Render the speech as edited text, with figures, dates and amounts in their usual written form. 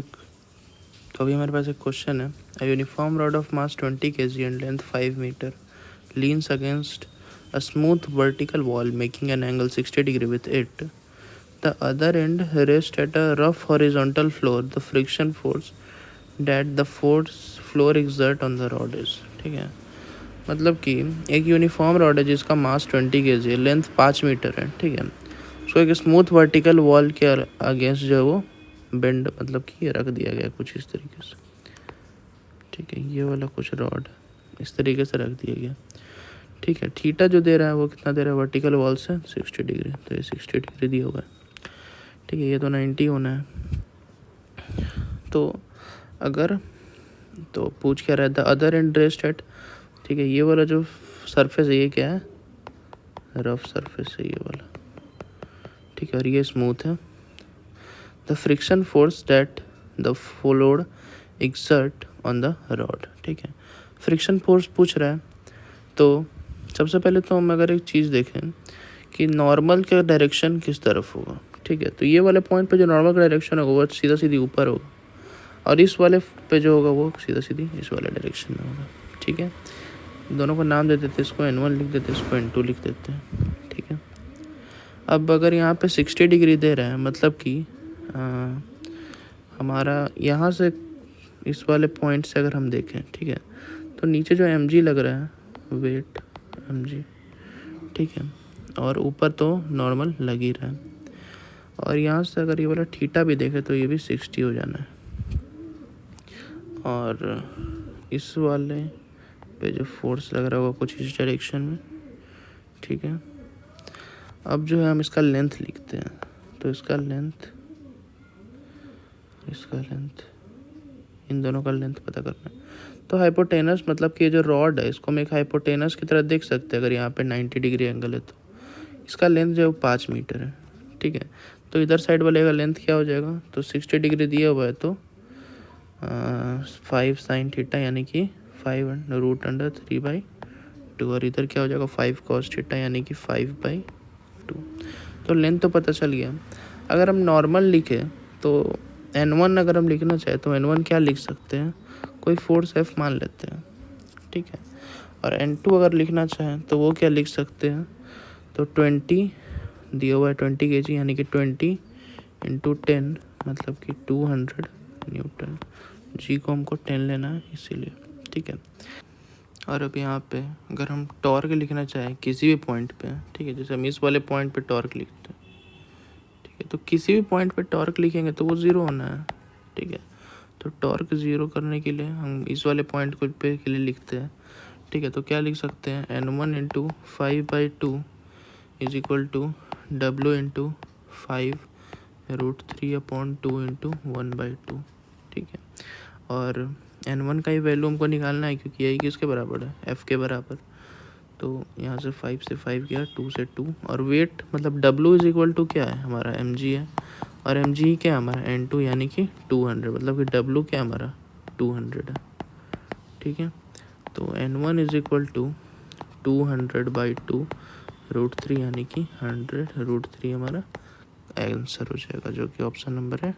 तो अभी हमारे पास एक क्वेश्चन है। A uniform rod of mass 20 kg and length 5 metre leans against a smooth vertical wall making an angle 60 degree with it. The other end rests at a rough horizontal floor. The friction force that the force floor exert on the rod is. ठीक है, मतलब कि एक uniform rod है जिसका मास 20 kg है, length 5 metre है। ठीक है, उसको एक स्मूथ वर्टिकल वॉल के अगेंस्ट जो है वो बेंड मतलब कि रख दिया गया कुछ इस तरीके से। ठीक है, ये वाला कुछ रॉड इस तरीके से रख दिया गया। ठीक है, थीटा जो दे रहा है वो कितना दे रहा है वर्टिकल वॉल से 60 डिग्री, तो ये 60 डिग्री दिया हुआ है। ठीक है, ये तो 90 होना है। तो अगर तो पूछ क्या रहा है, the other and rest at. ठीक है, ये वाला जो सरफेस है ये क्या है, रफ सरफेस है ये वाला। ठीक है, और ये स्मूथ है। The friction force that the floor exert on the rod. ठीक है, फ्रिक्शन फोर्स पूछ रहा है। तो सबसे पहले तो हम अगर एक चीज़ देखें कि नॉर्मल का डायरेक्शन किस तरफ होगा। ठीक है, तो ये वाले पॉइंट पे जो नॉर्मल का डायरेक्शन होगा वो सीधा सीधी ऊपर होगा, और इस वाले पे जो होगा वो सीधा सीधी इस वाले डायरेक्शन में होगा। ठीक है, दोनों को नाम दे देते, इसको N1 लिख देते, इसको N2 लिख देते हैं। ठीक है, अब अगर यहाँ पे 60 डिग्री दे रहा है मतलब कि हमारा यहाँ से इस वाले पॉइंट से अगर हम देखें, ठीक है, तो नीचे जो mg लग रहा है वेट mg, ठीक है, और ऊपर तो नॉर्मल लग ही रहा है। और यहाँ से अगर ये वाला थीटा भी देखे तो ये भी 60 हो जाना है, और इस वाले पे जो फोर्स लग रहा होगा कुछ इस डायरेक्शन में। ठीक है, अब जो है हम इसका लेंथ लिखते हैं, तो इसका लेंथ इन दोनों का लेंथ पता करना है। तो हाइपोटेनस मतलब कि ये जो रॉड है इसको हम एक हाइपोटेनस की तरह देख सकते हैं। अगर यहाँ पे 90 डिग्री एंगल है तो इसका लेंथ जो है 5 मीटर है। ठीक है, तो इधर साइड वाले का लेंथ क्या हो जाएगा, तो 60 डिग्री दिया हुआ है तो 5 साइन थीटा यानी कि 5√3/2, और इधर क्या हो जाएगा 5 कॉस थीटा यानी कि 5/2। तो लेंथ तो पता चल गया। अगर हम नॉर्मल लिखे तो N1 अगर हम लिखना चाहे तो N1 क्या लिख सकते हैं, कोई फोर्स F मान लेते हैं। ठीक है, और N2 अगर लिखना चाहें तो वो क्या लिख सकते हैं, तो 20 दिया हुआ है 20 kg यानी कि 20 × 10 मतलब कि 200 न्यूटन। जी को हमको 10 लेना है इसीलिए। ठीक है, और अब यहाँ पे अगर हम टॉर्क लिखना चाहें किसी भी पॉइंट पे, ठीक है, जैसे हम इस वाले पॉइंट पे टॉर्क लिखते हैं। ठीक है, तो किसी भी पॉइंट पे टॉर्क लिखेंगे तो वो ज़ीरो होना है। ठीक है, तो टॉर्क ज़ीरो करने के लिए हम इस वाले पॉइंट को पे के लिए लिखते हैं। ठीक है, तो क्या लिख सकते हैं, N1 × 5/2 is equal to W × 5√3/2 × 1/2। ठीक है, और N1 का ही वैल्यू हमको निकालना है क्योंकि यही किसके बराबर है, F के बराबर। तो यहाँ से 5 से 5 गया, 2 से 2, और वेट मतलब W इज इक्वल टू क्या है हमारा mg है, और mg क्या है हमारा N2 यानी कि 200, मतलब कि W क्या हमारा 200 है। ठीक है, तो N1 इज इक्वल टू 200/2√3 यानी कि 100√3 हमारा आंसर हो जाएगा, जो कि ऑप्शन नंबर है